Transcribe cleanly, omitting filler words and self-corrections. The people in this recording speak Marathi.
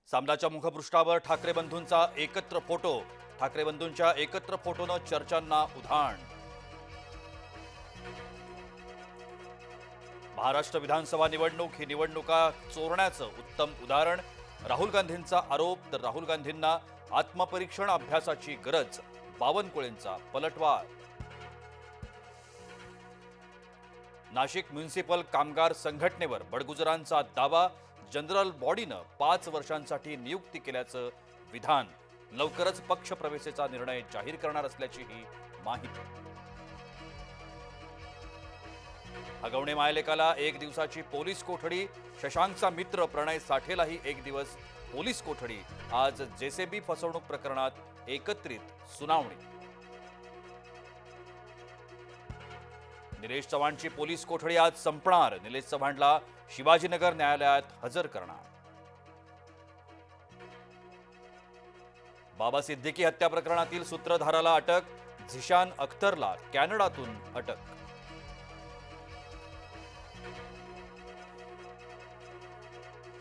सामनाच्या मुखपृष्ठावर ठाकरे बंधूंचा एकत्र फोटो. ठाकरे बंधूंच्या एकत्र फोटोनं चर्चांना उधाण. महाराष्ट्र विधानसभा निवडणूक ही निवडणुका चोरण्याचं उत्तम उदाहरण. राहुल गांधींचा आरोप तर राहुल गांधींना आत्मपरीक्षण अभ्यासाची गरज. बावनकुळेंचा पलटवार. नाशिक म्युनिसिपल कामगार संघटनेवर बडगुजरांचा दावा. जनरल बॉडीनं 5 वर्षांसाठी नियुक्ती केल्याचं विधान. लवकरच पक्षप्रवेशाचा निर्णय जाहीर करणार असल्याचीही माहिती. हगवणे मायलेकाला 1 दिवसाची पोलीस कोठडी. शशांकचा मित्र प्रणय साठेलाही 1 दिवस पोलीस कोठडी. आज जेसीबी फसवणूक प्रकरणात एकत्रित सुनावणी. निलेश चव्हाणची पोलीस कोठडी आज संपणार. निलेश चव्हाणला शिवाजीनगर न्यायालयात हजर करणार. बाबा सिद्दीकी हत्या प्रकरणातील सूत्रधाराला अटक. झिशान अख्तरला कॅनडातून अटक.